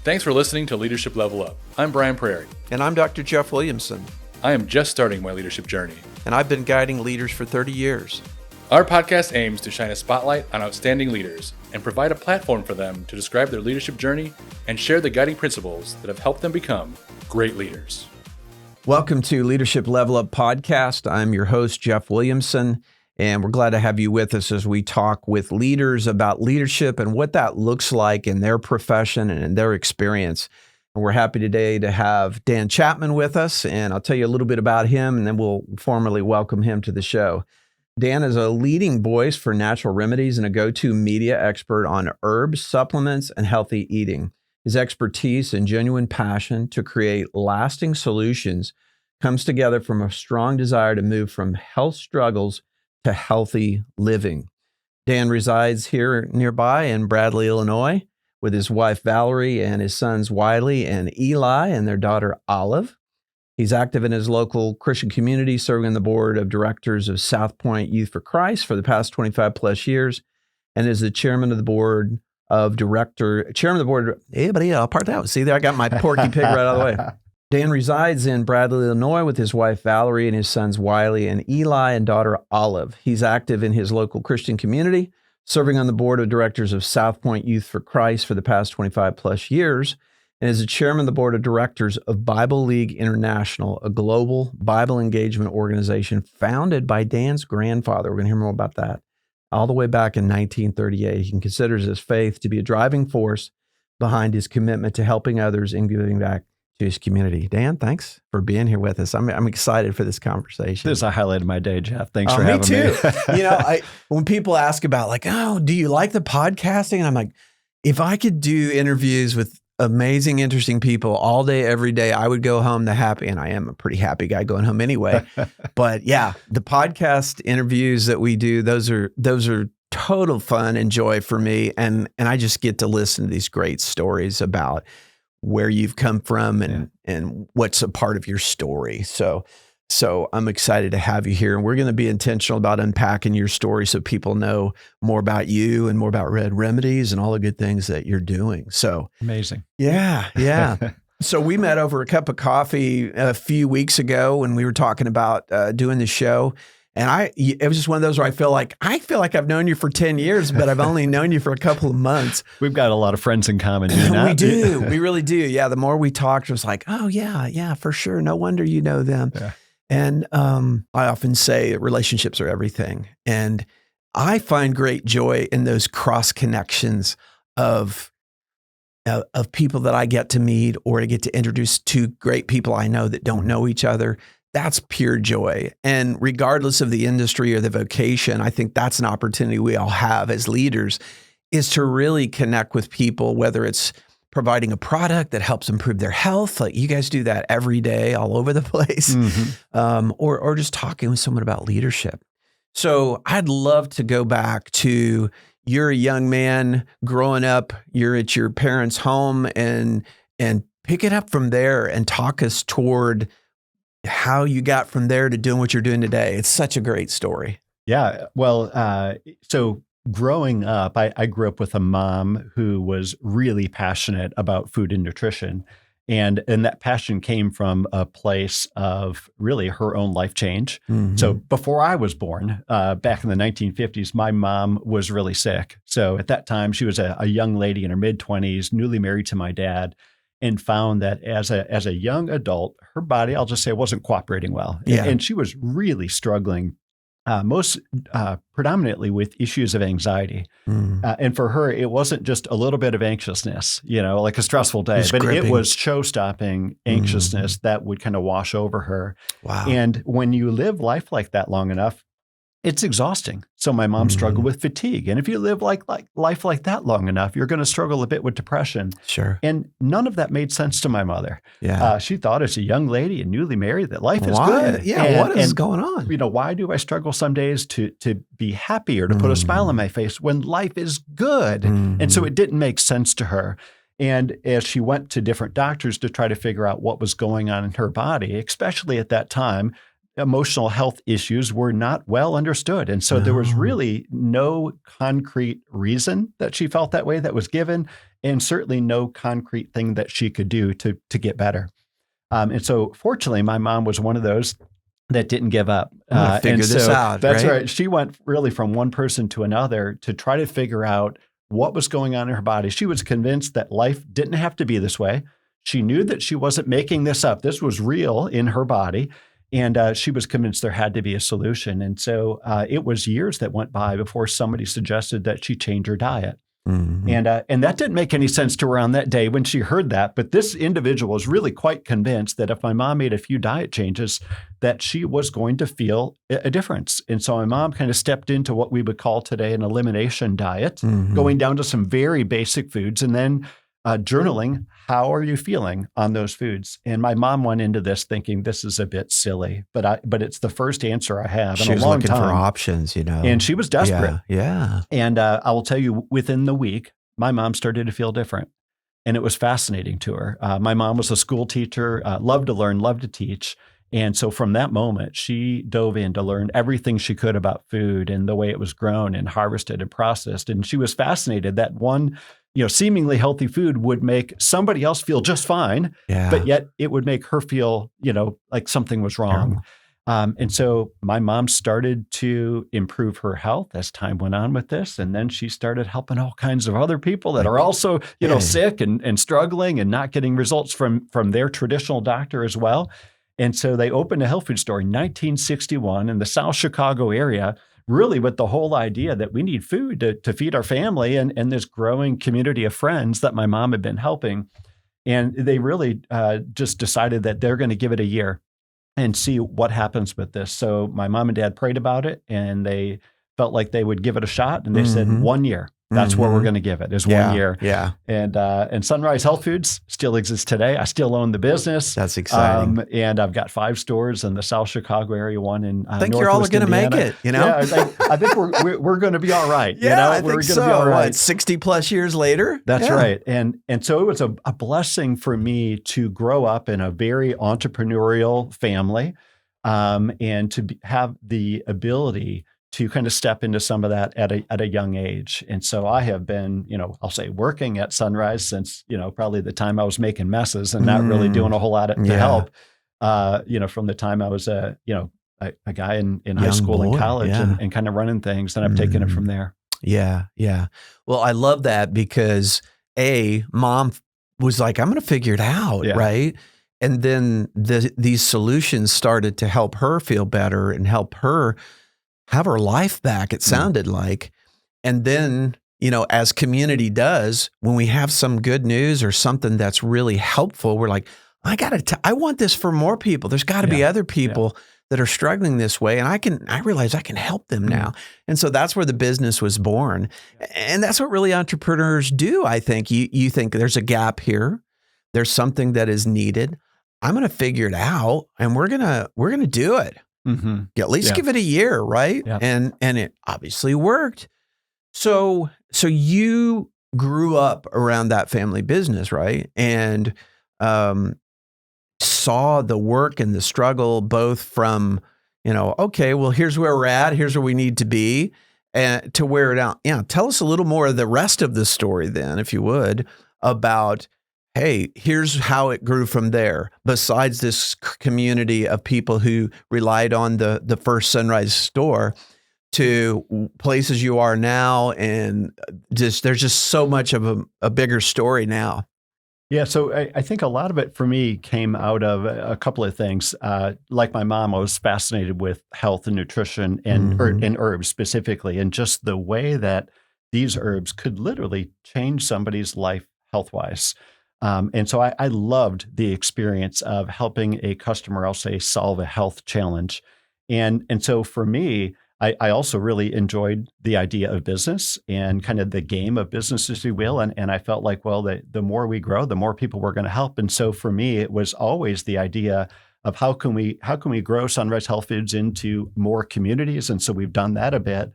Thanks for listening to Leadership Level Up. I'm Brian Prairie. And I'm Dr. Jeff Williamson. I am just starting my leadership journey. And I've been guiding leaders for 30 years. Our podcast aims to shine a spotlight on outstanding leaders and provide a platform for them to describe their leadership journey and share the guiding principles that have helped them become great leaders. Welcome to Leadership Level Up Podcast. I'm your host, Jeff Williamson, and we're glad to have you with us as we talk with leaders about leadership and what that looks like in their profession and in their experience. And we're happy today to have Dan Chapman with us, and I'll tell you a little bit about him, and then we'll formally welcome him to the show. Dan is a leading voice for natural remedies and a go-to media expert on herbs, supplements, and healthy eating. His expertise and genuine passion to create lasting solutions comes together from a strong desire to move from health struggles to healthy living. Dan resides here nearby in Bradley, Illinois, with his wife Valerie and his sons Wiley and Eli and their daughter Olive. He's active in his local Christian community, serving on the board of directors of South Point Youth for Christ for the past 25 plus years, and is the chairman of the board hey buddy, I'll part that out. See there, I got my Porky Pig right out of the way. Dan resides in Bradley, Illinois with his wife Valerie and his sons Wiley and Eli and daughter Olive. He's active in his local Christian community, serving on the board of directors of South Point Youth for Christ for the past 25 plus years, and is the chairman of the board of directors of Bible League International, a global Bible engagement organization founded by Dan's grandfather. We're going to hear more about that. All the way back in 1938, he considers his faith to be a driving force behind his commitment to helping others and giving back to his community. Dan, thanks for being here with us. I'm excited for this conversation. This is a highlight of my day, Jeff. Thanks for having me. Me too. When people ask about do you like the podcasting? And I'm like, if I could do interviews with amazing, interesting people all day, every day, I would go home happy. And I am a pretty happy guy going home anyway. But yeah, the podcast interviews that we do, those are total fun and joy for me. And I just get to listen to these great stories about where you've come from and what's a part of your story. So I'm excited to have you here, and we're going to be intentional about unpacking your story so people know more about you and more about Red Remedies and all the good things that you're doing. So amazing. Yeah. So we met over a cup of coffee a few weeks ago when we were talking about doing the show. And it was just one of those where I feel like I've known you for 10 years, but I've only known you for a couple of months. We've got a lot of friends in common. We do. We really do. Yeah. The more we talked, it was like, oh yeah, for sure. No wonder you know them. Yeah. And I often say relationships are everything. And I find great joy in those cross connections of people that I get to meet or to get to introduce to great people I know that don't know each other. That's pure joy. And regardless of the industry or the vocation, I think that's an opportunity we all have as leaders, is to really connect with people, whether it's providing a product that helps improve their health, like you guys do that every day all over the place, or just talking with someone about leadership. So I'd love to go back to, you're a young man growing up, you're at your parents' home, and pick it up from there and talk us toward how you got from there to doing what you're doing today. It's such a great story. Yeah. Well, so growing up, I grew up with a mom who was really passionate about food and nutrition. And that passion came from a place of really her own life change. Mm-hmm. So before I was born, back in the 1950s, my mom was really sick. So at that time, she was a young lady in her mid-20s, newly married to my dad, and found that as a young adult, her body, I'll just say, wasn't cooperating well. Yeah. And she was really struggling, most predominantly with issues of anxiety. And for her, it wasn't just a little bit of anxiousness, like a stressful day, but it was show-stopping anxiousness that would kind of wash over her. Wow. And when you live life like that long enough, it's exhausting. So my mom struggled with fatigue. And if you live life like that long enough, you're going to struggle a bit with depression. Sure. And none of that made sense to my mother. Yeah. She thought as a young lady and newly married that life is good. Yeah. What is going on? Why do I struggle some days to be happy or to put a smile on my face when life is good? And so it didn't make sense to her. And as she went to different doctors to try to figure out what was going on in her body, especially at that time, emotional health issues were not well understood. And so there was really no concrete reason that she felt that way that was given. and certainly no concrete thing that she could do to get better. And so fortunately, my mom was one of those that didn't give up. I'm gonna figure this out. That's right. She went really from one person to another to try to figure out what was going on in her body. She was convinced that life didn't have to be this way. She knew that she wasn't making this up. This was real in her body. And she was convinced there had to be a solution. And so it was years that went by before somebody suggested that she change her diet. Mm-hmm. And that didn't make any sense to her on that day when she heard that. But this individual was really quite convinced that if my mom made a few diet changes, that she was going to feel a difference. And so my mom kind of stepped into what we would call today an elimination diet, going down to some very basic foods, and then journaling, how are you feeling on those foods? And my mom went into this thinking this is a bit silly, but it's the first answer I have in a long time. She was looking for options, And she was desperate. Yeah. And I will tell you, within the week, my mom started to feel different. And it was fascinating to her. My mom was a school teacher, loved to learn, loved to teach. And so from that moment, she dove in to learn everything she could about food and the way it was grown and harvested and processed. And she was fascinated that one seemingly healthy food would make somebody else feel just fine, but yet it would make her feel, like something was wrong. And so my mom started to improve her health as time went on with this. And then she started helping all kinds of other people that are also, sick and struggling and not getting results from their traditional doctor as well. And so they opened a health food store in 1961 in the South Chicago area, really with the whole idea that we need food to feed our family and this growing community of friends that my mom had been helping. And they really just decided that they're going to give it a year and see what happens with this. So my mom and dad prayed about it, and they felt like they would give it a shot. And they said 1 year. That's what we're going to give it, is 1 year. Yeah. And Sunrise Health Foods still exists today. I still own the business. That's exciting. And I've got 5 stores in the South Chicago area, one in I think you're all going to make it, Yeah, I think we're going to be all right. I think so. Be all right. What, 60 plus years later? That's right. And so it was a blessing for me to grow up in a very entrepreneurial family, and to have the ability to kind of step into some of that at a young age. And so I have been, I'll say working at Sunrise since, probably the time I was making messes and not really doing a whole lot to help, from the time I was a guy in high school and college and kind of running things. And I've taken it from there. Yeah. Yeah. Well, I love that because mom was like, I'm going to figure it out. Right. And then these solutions started to help her feel better and help her have her life back, it sounded like. And then, as community does, when we have some good news or something that's really helpful, we're like, I want this for more people. There's got to be other people that are struggling this way. And I realize I can help them now. And so that's where the business was born. And that's what really entrepreneurs do. I think you think there's a gap here. There's something that is needed. I'm going to figure it out, and we're going to do it. At least give it a year, right? Yeah. And it obviously worked. So you grew up around that family business, right? And saw the work and the struggle both from, okay, well, here's where we're at, here's where we need to be, and to where it out. Yeah, tell us a little more of the rest of the story then, if you would, about hey, here's how it grew from there. Besides this community of people who relied on the first Sunrise store to places you are now, and there's just so much of a bigger story now. Yeah, so I think a lot of it for me came out of a couple of things. Like my mom, I was fascinated with health and nutrition and herbs specifically, and just the way that these herbs could literally change somebody's life health-wise. And so I loved the experience of helping a customer, I'll say, solve a health challenge. And so for me, I also really enjoyed the idea of business and kind of the game of business, if you will. And I felt like, well, the more we grow, the more people we're going to help. And so for me, it was always the idea of how can we grow Sunrise Health Foods into more communities. And so we've done that a bit.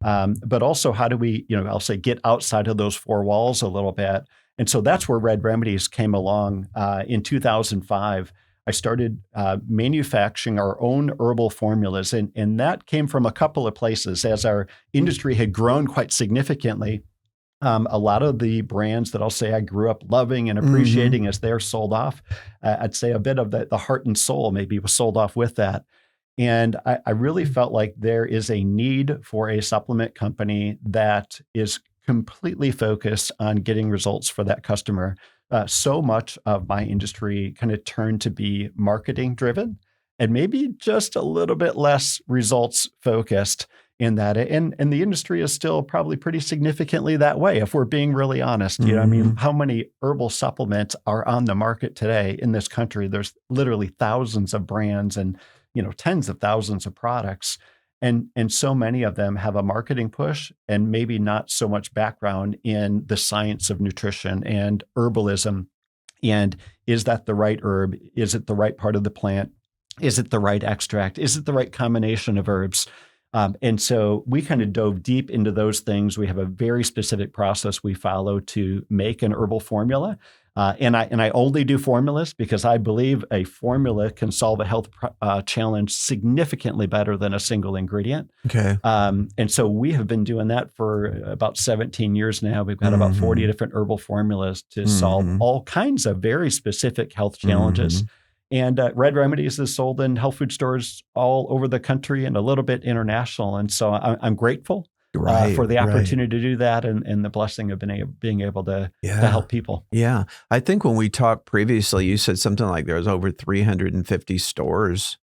But also, how do we, I'll say, get outside of those 4 walls a little bit. And so that's where Red Remedies came along. In 2005, I started manufacturing our own herbal formulas. And that came from a couple of places. As our industry had grown quite significantly, A lot of the brands that I'll say I grew up loving and appreciating as they're sold off, I'd say a bit of the heart and soul maybe was sold off with that. And I really felt like there is a need for a supplement company that is completely focused on getting results for that customer. So much of my industry kind of turned to be marketing driven and maybe just a little bit less results focused in that. And the industry is still probably pretty significantly that way, if we're being really honest. You know, I mean, how many herbal supplements are on the market today in this country? There's literally thousands of brands and, tens of thousands of products. And so many of them have a marketing push and maybe not so much background in the science of nutrition and herbalism. And is that the right herb? Is it the right part of the plant? Is it the right extract? Is it the right combination of herbs? And so we kind of dove deep into those things. We have a very specific process we follow to make an herbal formula. And I only do formulas because I believe a formula can solve a health challenge significantly better than a single ingredient. Okay. And so we have been doing that for about 17 years now. We've got about 40 different herbal formulas to solve all kinds of very specific health challenges. And Red Remedies is sold in health food stores all over the country and a little bit international. And so I'm grateful for the opportunity to do that and the blessing of being able to help people. Yeah. I think when we talked previously, you said something like there's over 350 stores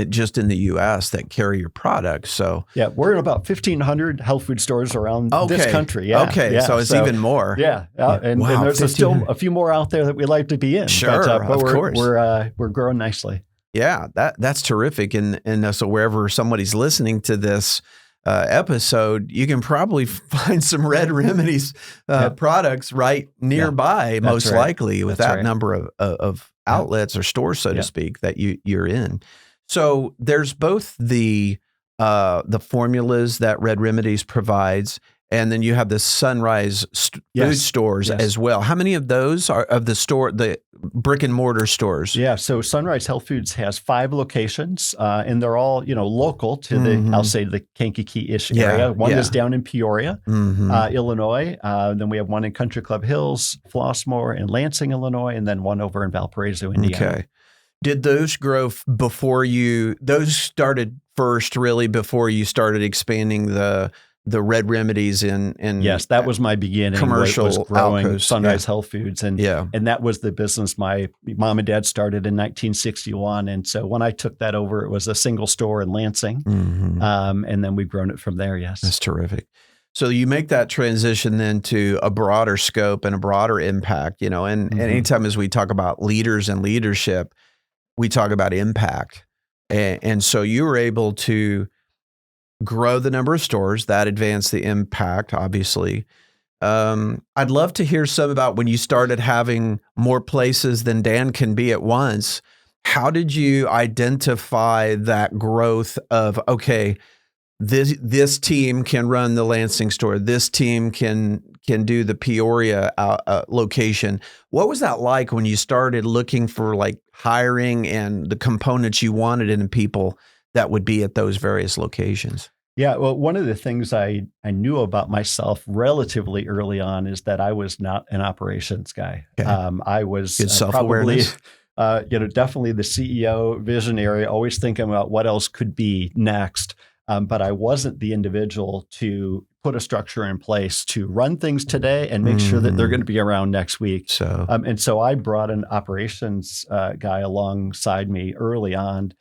just in the U.S. that carry your products. So yeah, we're in about 1,500 health food stores around this country. Yeah. Okay. So it's even more. Yeah. And there's still a few more out there that we like to be in. Sure. But of course. We're growing nicely. Yeah. That's terrific. And so wherever somebody's listening to this episode, you can probably find some Red Remedies products right nearby, most likely, with that number of outlets or stores, so to speak, that you're in. So there's both the formulas that Red Remedies provides, and then you have the Sunrise food stores as well. How many of those are of the brick and mortar stores? Yeah, so Sunrise Health Foods has 5 locations, and they're all local to the I'll say the Kankakee-ish area. One is down in Peoria, Illinois. Then we have one in Country Club Hills, Flossmoor, and Lansing, Illinois, and then one over in Valparaiso, Indiana. Okay. Did those grow those started first really before you started expanding the Red Remedies in yes, that was my beginning. Commercial was growing outpost, Sunrise Health Foods. And that was the business my mom and dad started in 1961. And so when I took that over, it was a single store in Lansing. And then we've grown it from there. Yes. That's terrific. So you make that transition then to a broader scope and a broader impact, and anytime as we talk about leaders and leadership, we talk about impact. And so you were able to grow the number of stores that advanced the impact, obviously. I'd love to hear some about when you started having more places than Dan can be at once. How did you identify that growth of, okay, this team can run the Lansing store, this team can do the Peoria location? What was that like when you started looking for like hiring and the components you wanted in people that would be at those various locations? Yeah, well, one of the things I knew about myself relatively early on is that I was not an operations guy. Okay. I was probably, definitely the CEO visionary, always thinking about what else could be next. But I wasn't the individual to put a structure in place to run things today and make sure that they're going to be around next week. So, and so I brought an operations guy alongside me early on,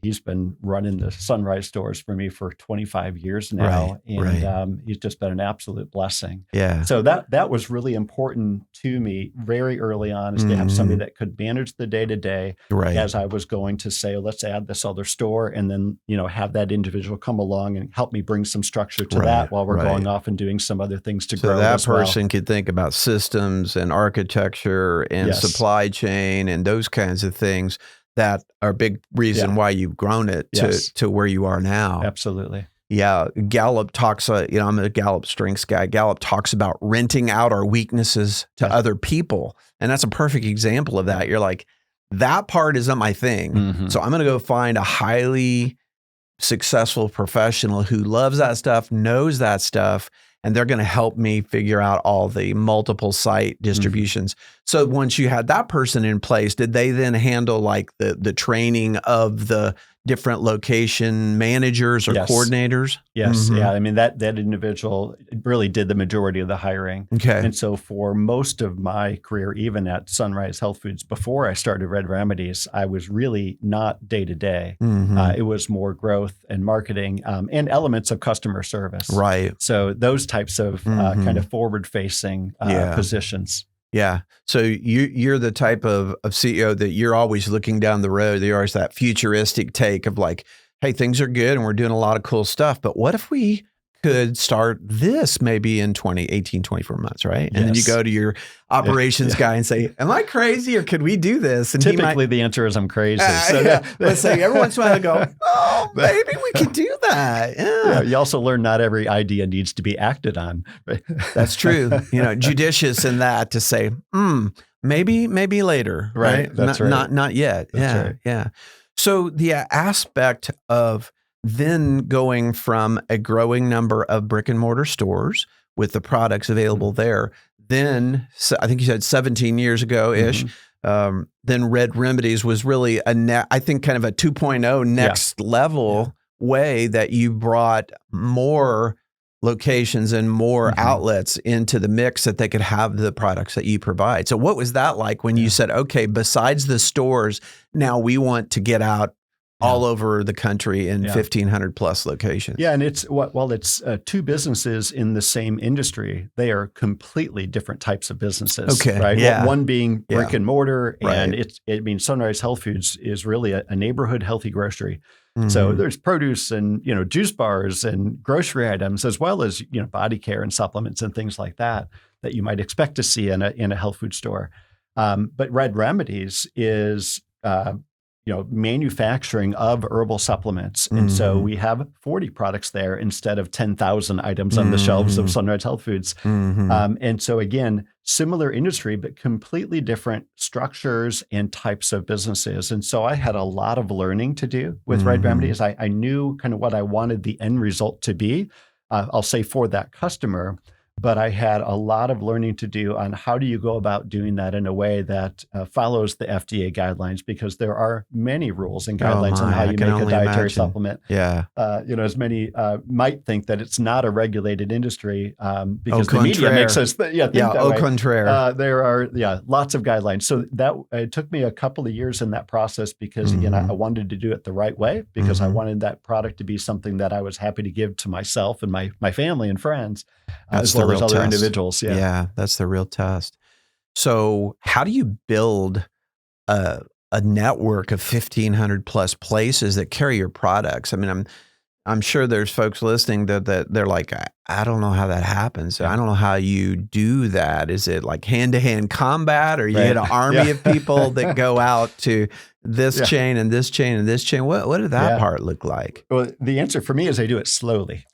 he's been running the Sunrise stores for me for 25 years now, he's just been an absolute blessing. Yeah. So that was really important to me very early on, is to have somebody that could manage the day-to-day as I was going to say, let's add this other store, and then have that individual come along and help me bring some structure to that while we're going off and doing some other things to grow. So that person could think about systems and architecture and supply chain and those kinds of things that are a big reason why you've grown it to where you are now. Absolutely. Yeah. Gallup talks, I'm a Gallup strengths guy. Gallup talks about renting out our weaknesses to other people. And that's a perfect example of that. You're like, that part isn't my thing. So I'm going to go find a highly successful professional who loves that stuff, knows that stuff, and they're going to help me figure out all the multiple site distributions. So once you had that person in place, did they then handle like the training of the different location managers or coordinators? Yes. Yeah. I mean, that individual really did the majority of the hiring. Okay. And so for most of my career, even at Sunrise Health Foods, before I started Red Remedies, I was really not day to day. It was more growth and marketing and elements of customer service. Right. So those types of kind of forward facing positions. Yeah. So you're the type of CEO that you're always looking down the road. There's always that futuristic take of like, hey, things are good and we're doing a lot of cool stuff, but what if we could start this maybe in 24 months, right? And then you go to your operations guy and say, am I crazy or could we do this? And typically the answer is I'm crazy. Let's say every once in a while I go, oh, maybe we could do that. Yeah. You also learn not every idea needs to be acted on. That's true. Judicious in that to say, maybe later. Right. That's Not yet. Yeah. So the aspect of then going from a growing number of brick and mortar stores with the products available there, then I think you said 17 years ago-ish, then Red Remedies was really I think kind of a 2.0 next level way that you brought more locations and more outlets into the mix that they could have the products that you provide. So what was that like when you said, okay, besides the stores, now we want to get out all over the country in 1,500 plus locations? Yeah, and while it's two businesses in the same industry, they are completely different types of businesses. Okay, right? Yeah. One being brick and mortar, and it means Sunrise Health Foods is really a neighborhood healthy grocery. So there's produce and juice bars and grocery items, as well as body care and supplements and things like that you might expect to see in a health food store. But Red Remedies is manufacturing of herbal supplements. And so we have 40 products there instead of 10,000 items on the shelves of Sunrise Health Foods. And so again, similar industry, but completely different structures and types of businesses. And so I had a lot of learning to do with Red Remedies. I knew kind of what I wanted the end result to be, I'll say for that customer. But I had a lot of learning to do on how do you go about doing that in a way that follows the FDA guidelines, because there are many rules and guidelines on how you make a dietary supplement. Yeah. As many might think that it's not a regulated industry because the media makes us think that way. Contraire. There are lots of guidelines. So that it took me a couple of years in that process because again, I wanted to do it the right way because I wanted that product to be something that I was happy to give to myself and my family and friends. As well as other individuals. Yeah, that's the real test. So how do you build a network of 1,500 plus places that carry your products? I mean, I'm sure there's folks listening that they're like, I don't know how that happens. I don't know how you do that. Is it like hand-to-hand combat, or you get an army of people that go out to this chain and this chain and this chain? What did that part look like? Well, the answer for me is I do it slowly.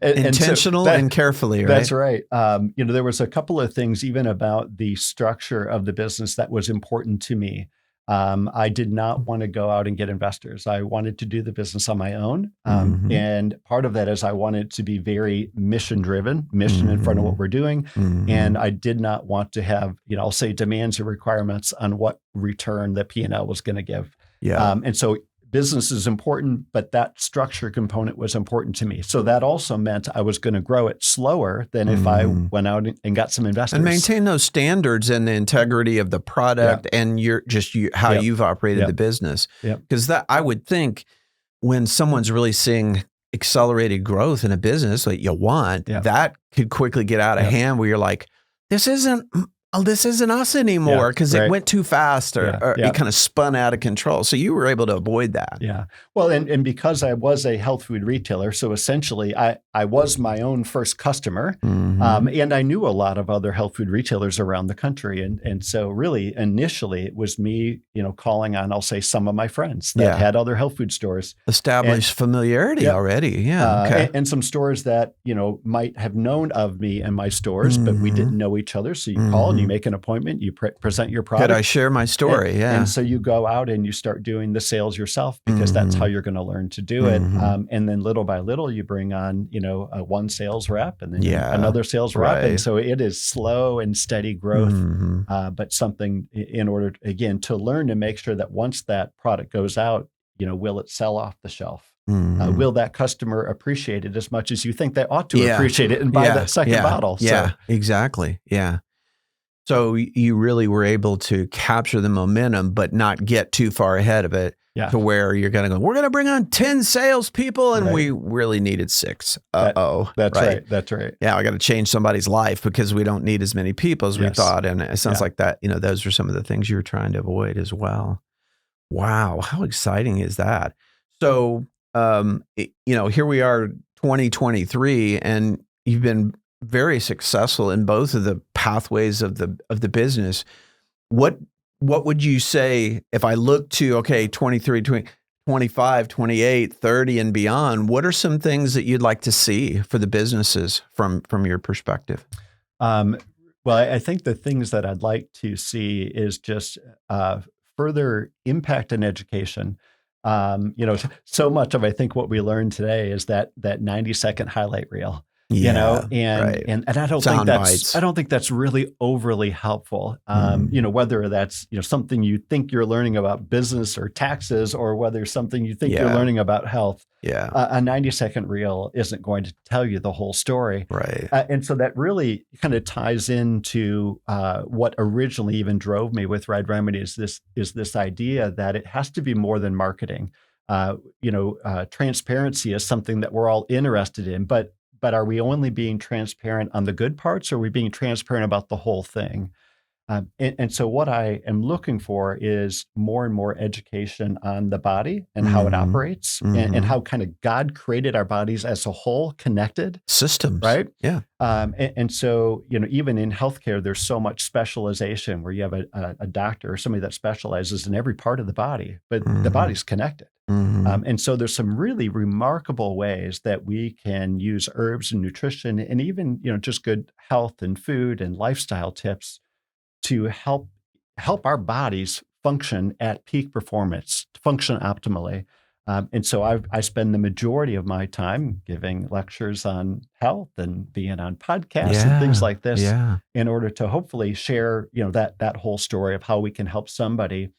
Intentional and carefully, right? That's right. There was a couple of things even about the structure of the business that was important to me. I did not want to go out and get investors. I wanted to do the business on my own. And part of that is I wanted to be very mission driven, mission in front of what we're doing. And I did not want to have, I'll say demands or requirements on what return the P&L was going to give. And so business is important, but that structure component was important to me. So that also meant I was going to grow it slower than if I went out and got some investors. And maintain those standards and the integrity of the product and how you've operated the business. Because that, I would think, when someone's really seeing accelerated growth in a business like you want, that could quickly get out of hand where you're like, this isn't us anymore because it went too fast or it kind of spun out of control. So you were able to avoid that. Yeah. Well, and because I was a health food retailer, so essentially I was my own first customer and I knew a lot of other health food retailers around the country. And so really initially it was me, calling on, I'll say, some of my friends that had other health food stores. Established familiarity already. Yeah. And some stores that, might have known of me and my stores, but we didn't know each other. So you call and You make an appointment, you present your product. Could I share my story? And so you go out and you start doing the sales yourself because that's how you're going to learn to do it. And then little by little, you bring on, one sales rep and then another sales rep. And so it is slow and steady growth, but something in order, again, to learn to make sure that once that product goes out, will it sell off the shelf? Will that customer appreciate it as much as you think they ought to appreciate it and buy that second bottle? Yeah, exactly. Yeah. So you really were able to capture the momentum, but not get too far ahead of it to where you're going to go, we're going to bring on 10 salespeople and we really needed 6. That's right. That's right. Yeah, I got to change somebody's life because we don't need as many people as we thought. And it sounds like that, those are some of the things you were trying to avoid as well. Wow. How exciting is that? So, here we are 2023 and you've been very successful in both of the pathways of the business. What would you say if I look to, 23, 25, 28, 30 and beyond, what are some things that you'd like to see for the businesses from your perspective? Well, I think the things that I'd like to see is just further impact and education. So much of, I think, what we learned today is that 90-second highlight reel, and I don't think that's really overly helpful. Whether that's, something you think you're learning about business or taxes, or whether something you think you're learning about health. A 90-second reel isn't going to tell you the whole story. Right. And so that really kind of ties into what originally even drove me with Red Remedies. This idea that it has to be more than marketing. Transparency is something that we're all interested in, but are we only being transparent on the good parts, or are we being transparent about the whole thing? And so what I am looking for is more and more education on the body and how it operates and how kind of God created our bodies as a whole, connected systems. Right. Yeah. And so, even in healthcare, there's so much specialization where you have a doctor or somebody that specializes in every part of the body, but the body's connected. And so there's some really remarkable ways that we can use herbs and nutrition and even, just good health and food and lifestyle tips to help our bodies function at peak performance, to function optimally. And so I spend the majority of my time giving lectures on health and being on podcasts and things like this in order to hopefully share, that whole story of how we can help somebody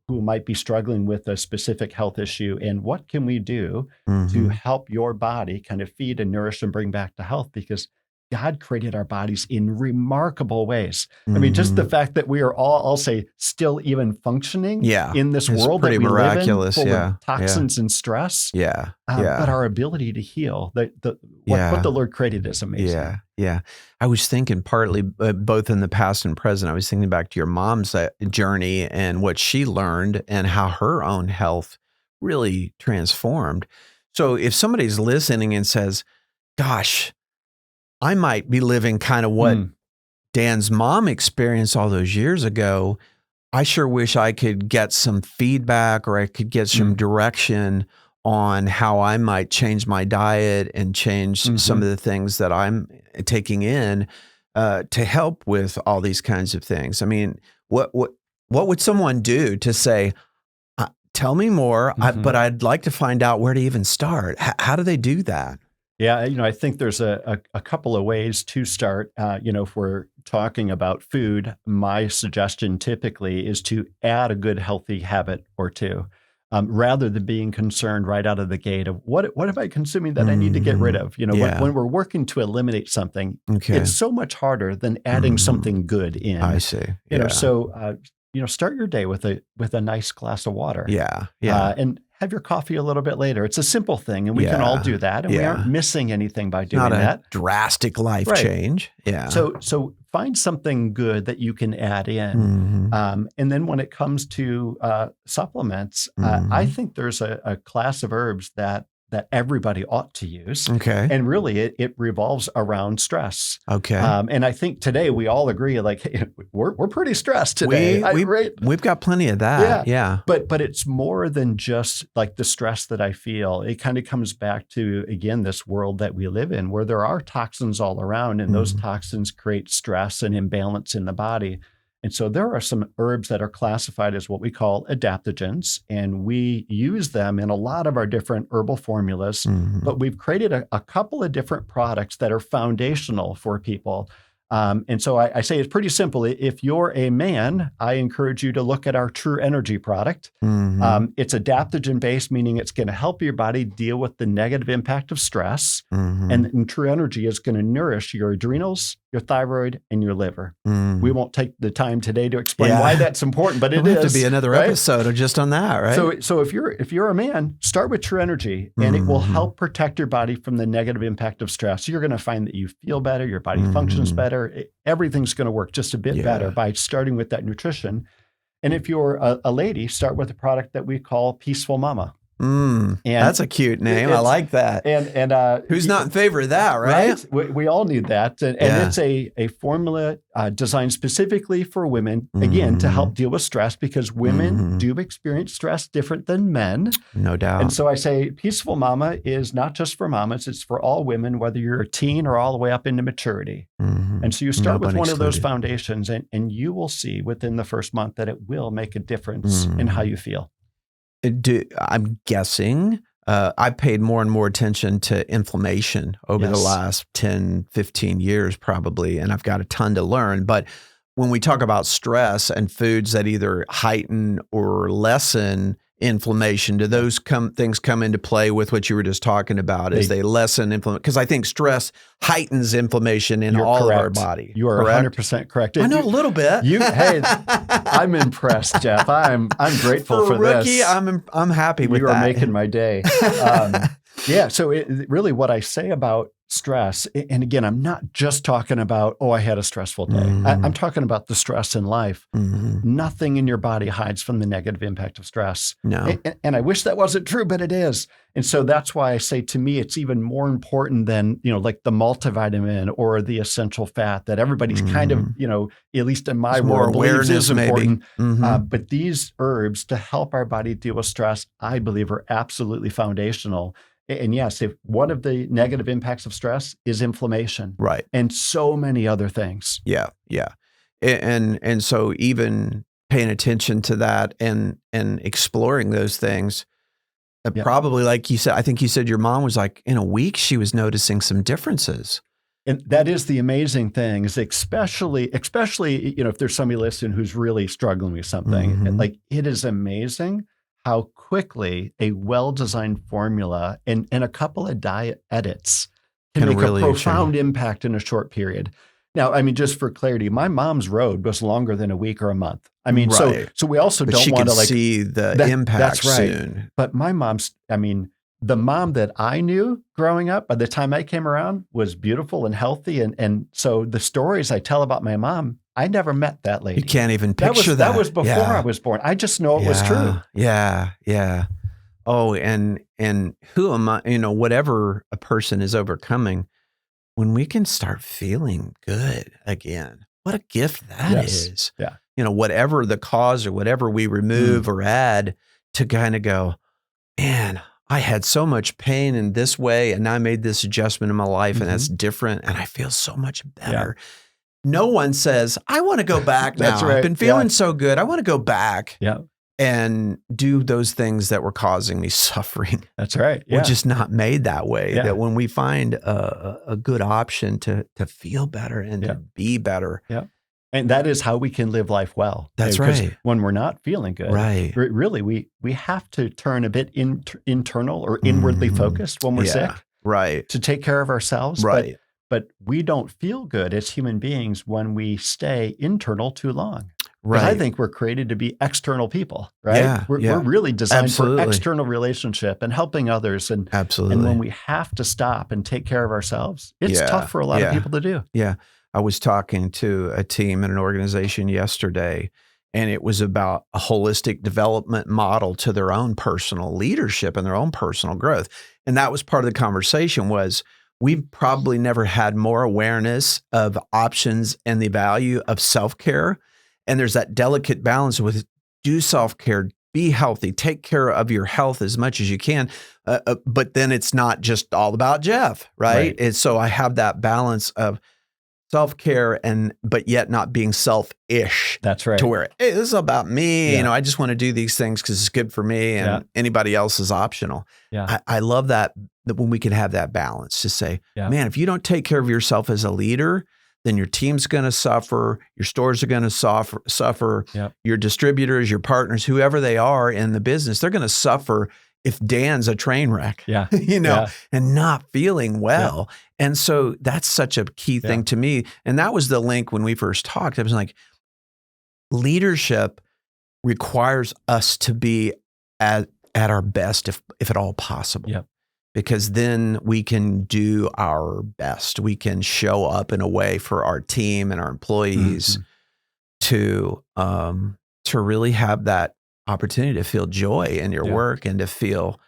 who might be struggling with a specific health issue and what can we do to help your body kind of feed and nourish and bring back to health, because God created our bodies in remarkable ways. I mean, just the fact that we are all, I'll say, still even functioning in this world that we miraculous. live in, full of toxins and stress. But our ability to heal, what the Lord created is amazing. Yeah. I was thinking partly both in the past and present, I was thinking back to your mom's journey and what she learned and how her own health really transformed. So if somebody's listening and says, gosh, I might be living kind of what Dan's mom experienced all those years ago. I sure wish I could get some feedback or I could get some direction on how I might change my diet and change some of the things that I'm taking in to help with all these kinds of things. I mean, what would someone do to say, tell me more, but I'd like to find out where to even start? How do they do that? Yeah, I think there's a couple of ways to start. If we're talking about food, my suggestion typically is to add a good healthy habit or two, rather than being concerned right out of the gate of what am I consuming that I need to get rid of. When we're working to eliminate something, it's so much harder than adding something good in. I see. Start your day with a nice glass of water. And have your coffee a little bit later. It's a simple thing, and we can all do that, and we aren't missing anything by doing that. Not a drastic life change. Yeah. So find something good that you can add in. And then when it comes to supplements, I think there's a class of herbs that that everybody ought to use. Okay. And really, it revolves around stress. Okay. And I think today we all agree, like, hey, we're pretty stressed today. We've got plenty of that. Yeah. But it's more than just like the stress that I feel. It kind of comes back to, again, this world that we live in where there are toxins all around, and those toxins create stress and imbalance in the body. And so there are some herbs that are classified as what we call adaptogens, and we use them in a lot of our different herbal formulas, but we've created a couple of different products that are foundational for people. And so I say it's pretty simple. If you're a man, I encourage you to look at our True Energy product. It's adaptogen based, meaning it's going to help your body deal with the negative impact of stress. And True Energy is going to nourish your adrenals, your thyroid, and your liver. We won't take the time today to explain why that's important, but it is. Have to be another episode just on that, right? So if you're a man, start with True Energy, and it will help protect your body from the negative impact of stress. You're going to find that you feel better, your body functions better. Everything's going to work just a bit better by starting with that nutrition. And if you're a lady, start with a product that we call Peaceful Mama. And that's a cute name. I like that. And who's not in favor of that, right? We all need that. And it's a formula designed specifically for women, again, to help deal with stress, because women do experience stress different than men. No doubt. And so I say Peaceful Mama is not just for mamas, it's for all women, whether you're a teen or all the way up into maturity. And so you start with one of those foundations, and you will see within the first month that it will make a difference in how you feel. I'm guessing I paid more and more attention to inflammation over the last 10, 15 years probably, and I've got a ton to learn. But when we talk about stress and foods that either heighten or lessen inflammation, do those things come into play with what you were just talking about? As they lessen inflammation? Because I think stress heightens inflammation in all of our body. You are 100% correct. I know a little bit. Hey, I'm impressed, Jeff. I'm grateful for rookie, this. I'm happy with that. You are making my day. So really what I say about stress, and again, I'm not just talking about, I had a stressful day. I'm talking about the stress in life. Nothing in your body hides from the negative impact of stress. No. And I wish that wasn't true, but it is. And so that's why I say, to me, it's even more important than, like the multivitamin or the essential fat that everybody's kind of, at least in my world, believes is important. But these herbs to help our body deal with stress, I believe, are absolutely foundational. And yes, if one of the negative impacts of stress is inflammation, right, and so many other things. Yeah. And so even paying attention to that and exploring those things, probably, like you said, I think you said your mom was like, in a week, she was noticing some differences. And that is the amazing thing, is especially, if there's somebody listening who's really struggling with something, and like, it is amazing how quickly a well-designed formula and a couple of diet edits can make a profound impact in a short period. Now, I mean, just for clarity, my mom's road was longer than a week or a month. I mean, so we also don't want to see the impact soon. But my mom's, the mom that I knew growing up, by the time I came around, was beautiful and healthy. And so the stories I tell about my mom, I never met that lady. You can't even picture that. That was before I was born. I just know it was true. Yeah. Oh, and who am I, whatever a person is overcoming, when we can start feeling good again, what a gift that is. Yeah. Whatever the cause or whatever we remove or add, to kind of go, man, I had so much pain in this way, and I made this adjustment in my life, and that's different, and I feel so much better. Yeah. No one says, I want to go back now. That's right. I've been feeling so good. I want to go back and do those things that were causing me suffering. That's right. We're just not made that way. That when we find a good option to feel better and to be better. Yeah. And that is how we can live life well. That's right. When we're not feeling good, really, we have to turn a bit internal or inwardly focused when we're sick, to take care of ourselves. But we don't feel good as human beings when we stay internal too long. Right. I think we're created to be external people, right? Yeah, we're really designed for external relationship and helping others. And when we have to stop and take care of ourselves, it's tough for a lot of people to do. Yeah. I was talking to a team in an organization yesterday, And it was about a holistic development model to their own personal leadership and their own personal growth. And that was part of the conversation was we've probably never had more awareness of options and the value of self-care. And there's that delicate balance with do self-care, be healthy, take care of your health as much as you can. But then it's not just all about Jeff, right? And so I have that balance of self-care but yet not being selfish. That's right. To where, hey, this is about me. You know, I just want to do these things because it's good for me and anybody else is optional. I love that when we can have that balance to say, man, if you don't take care of yourself as a leader, then your team's going to suffer, your stores are going to suffer, your distributors, your partners, whoever they are in the business, they're going to suffer if Dan's a train wreck, and not feeling well. And so that's such a key thing to me. And that was the link when we first talked. I was like, leadership requires us to be at our best, if at all possible. Because then we can do our best. We can show up in a way for our team and our employees to really have that opportunity to feel joy in your work and to feel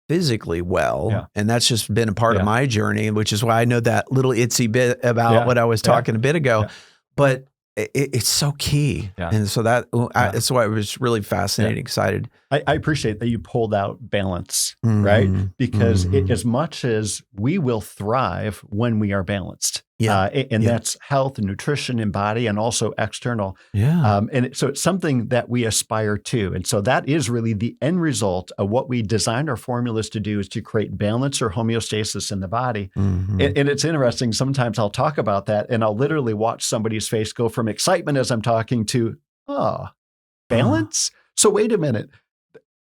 physically well. And that's just been a part of my journey, which is why I know that little itsy bit about what I was talking a bit ago. But it's so key. And so that's why I was really fascinated, excited. I appreciate that you pulled out balance, right? Because as much as we will thrive when we are balanced, and that's health and nutrition and body and also external. So it's something that we aspire to. And so that is really the end result of what we designed our formulas to do is to create balance or homeostasis in the body. And it's interesting. Sometimes I'll talk about that and I'll literally watch somebody's face go from excitement as I'm talking to, balance? So wait a minute.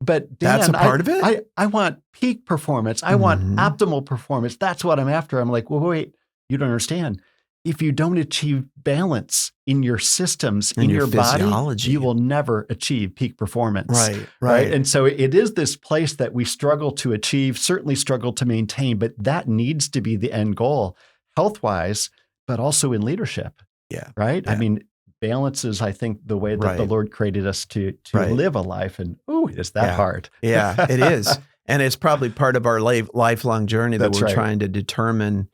But Dan, that's a part of it? I want peak performance. I want optimal performance. That's what I'm after. I'm like, well, wait, you don't understand. If you don't achieve balance in your systems, in your body, you will never achieve peak performance. Right. And so it is this place that we struggle to achieve, certainly struggle to maintain, but that needs to be the end goal, health-wise, but also in leadership. Right? I mean, balance is, I think, the way that the Lord created us to live a life. And, is that hard? It is. And it's probably part of our lifelong journey that we're trying to determine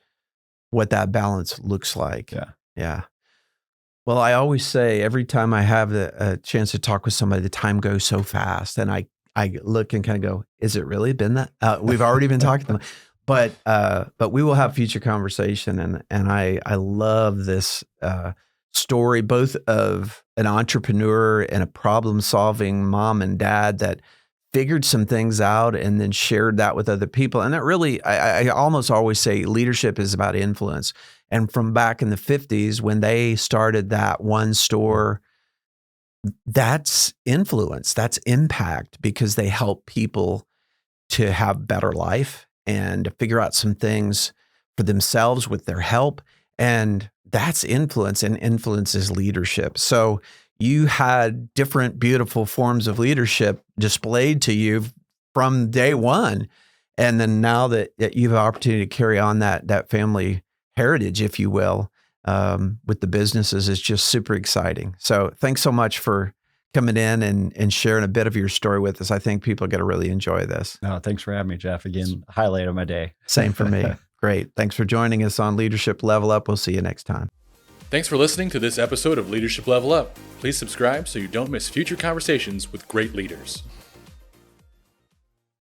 what that balance looks like. Well, I always say every time I have a chance to talk with somebody, the time goes so fast. And I look and kind of go, is it really been that? We've already been talking to them. But we will have future conversation. And I love this story, both of an entrepreneur and a problem-solving mom and dad that figured some things out and then shared that with other people. And that really, I almost always say leadership is about influence. And from back in the 50s, when they started that one store, that's influence, that's impact, because they help people to have better life and to figure out some things for themselves with their help. And that's influence, and influence is leadership. So you had different beautiful forms of leadership displayed to you from day one. And then now that you have an opportunity to carry on that family heritage, if you will, with the businesses, is just super exciting. So thanks so much for coming in and sharing a bit of your story with us. I think people are going to really enjoy this. No, thanks for having me, Jeff. Again, highlight of my day. Same for me. Great. Thanks for joining us on Leadership Level Up. We'll see you next time. Thanks for listening to this episode of Leadership Level Up. Please subscribe so you don't miss future conversations with great leaders.